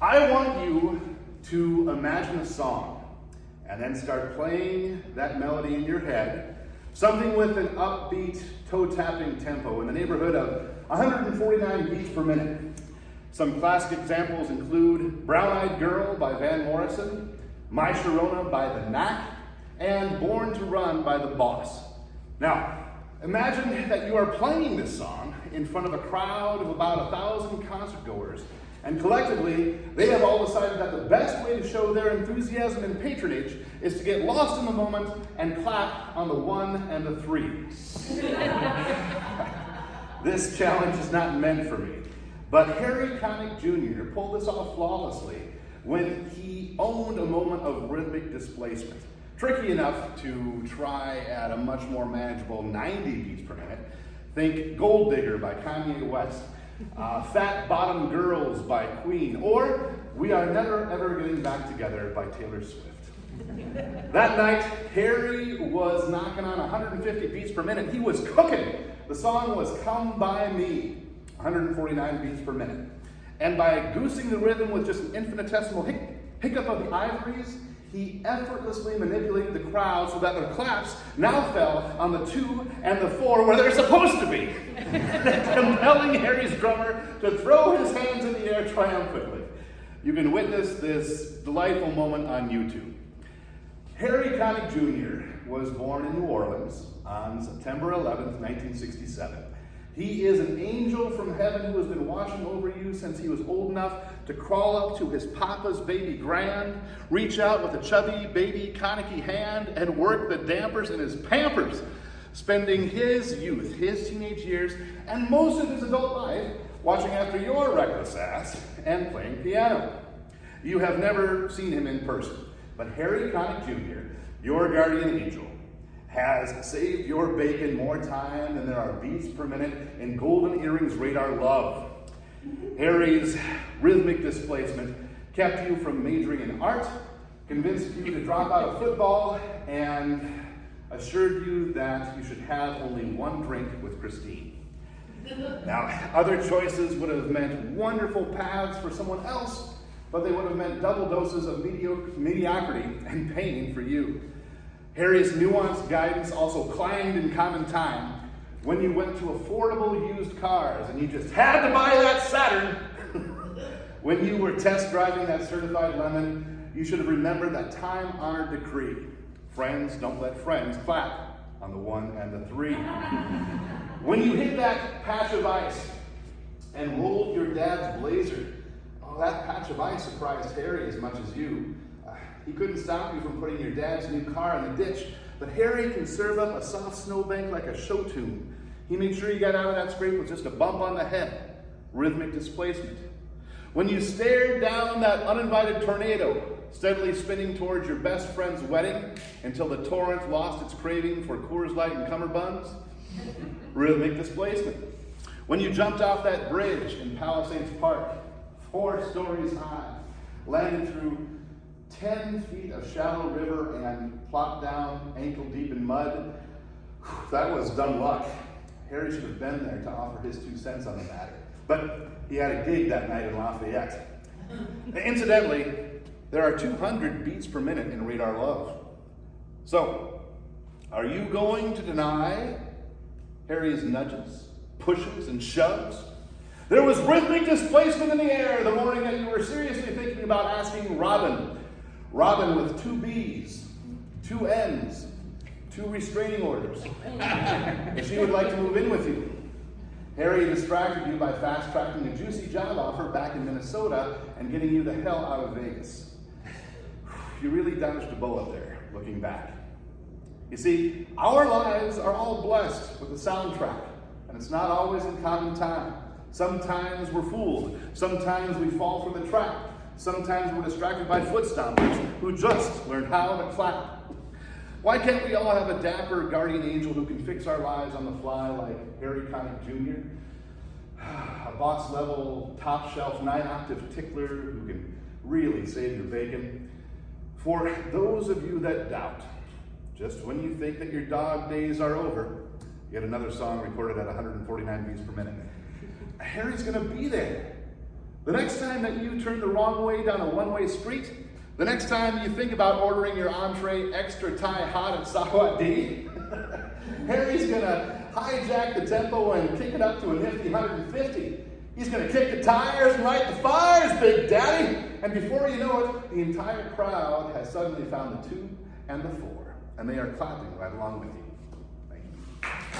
I want you to imagine a song and then start playing that melody in your head, something with an upbeat, toe-tapping tempo in the neighborhood of 149 beats per minute. Some classic examples include Brown-Eyed Girl by Van Morrison, My Sharona by The Knack, and Born to Run by The Boss. Now, imagine that you are playing this song in front of a crowd of about 1,000 concertgoers, and collectively, they have all decided that the best way to show their enthusiasm and patronage is to get lost in the moment and clap on the 1 and the 3. This challenge is not meant for me, but Harry Connick Jr. pulled this off flawlessly when he owned a moment of rhythmic displacement. Tricky enough to try at a much more manageable 90 beats per minute. Think Gold Digger by Kanye West, Fat Bottom Girls by Queen, or We Are Never Ever Getting Back Together by Taylor Swift. That night, Harry was knocking on 150 beats per minute. He was cooking. The song was Come By Me, 149 beats per minute. And by goosing the rhythm with just an infinitesimal hiccup of the ivories, he effortlessly manipulated the crowd so that their claps now fell on the 2 and the 4 where they're supposed to be, compelling Harry's drummer to throw his hands in the air triumphantly. You can witness this delightful moment on YouTube. Harry Connick Jr. was born in New Orleans on September 11th, 1967. He is an angel from heaven who has been watching over you since he was old enough to crawl up to his papa's baby grand, reach out with a chubby baby Connicky hand, and work the dampers in his Pampers, spending his youth, his teenage years, and most of his adult life watching after your reckless ass and playing piano. You have never seen him in person, but Harry Connick Jr., your guardian angel, has saved your bacon more time than there are beats per minute in Golden Earrings Radar Love. Harry's rhythmic displacement kept you from majoring in art, convinced you to drop out of football, and assured you that you should have only one drink with Christine. Now, other choices would have meant wonderful paths for someone else, but they would have meant double doses of mediocrity and pain for you. Harry's nuanced guidance also clanged in common time when you went to affordable used cars and you just had to buy that Saturn. When you were test driving that certified lemon, you should have remembered that time-honored decree. Friends don't let friends clap on the 1 and the 3. When you hit that patch of ice and rolled your dad's Blazer, that patch of ice surprised Harry as much as you. He couldn't stop you from putting your dad's new car in the ditch, but Harry can serve up a soft snowbank like a show tune. He made sure you got out of that scrape with just a bump on the head. Rhythmic displacement. When you stared down that uninvited tornado, steadily spinning towards your best friend's wedding until the torrent lost its craving for Coors Light and cummerbunds. Rhythmic displacement. When you jumped off that bridge in Palisades Park, 4 stories high, landed through 10 feet of shallow river and plopped down ankle deep in mud. That was dumb luck. Harry should have been there to offer his 2 cents on the matter. But he had a gig that night in Lafayette. Incidentally, there are 200 beats per minute in Radar Love. So, are you going to deny Harry's nudges, pushes, and shoves? There was rhythmic displacement in the air the morning that you were seriously thinking about asking Robin. Robin with 2 B's, 2 N's, 2 restraining orders, if she would like to move in with you. Harry distracted you by fast-tracking a juicy job offer back in Minnesota and getting you the hell out of Vegas. You really dodged a bullet there, looking back. You see, our lives are all blessed with a soundtrack, and it's not always in common time. Sometimes we're fooled. Sometimes we fall for the trap. Sometimes we're distracted by foot stompers who just learned how to clap. Why can't we all have a dapper guardian angel who can fix our lives on the fly like Harry Connick Jr.? A box-level, top-shelf, 9-octave tickler who can really save your bacon. For those of you that doubt, just when you think that your dog days are over, yet another song recorded at 149 beats per minute. Harry's going to be there. The next time that you turn the wrong way down a one-way street, the next time you think about ordering your entree extra Thai hot at Sawat, Harry's gonna hijack the tempo and kick it up to a nifty 150. He's gonna kick the tires and light the fires, Big Daddy! And before you know it, the entire crowd has suddenly found the 2 and the 4, and they are clapping right along with you. Thank you.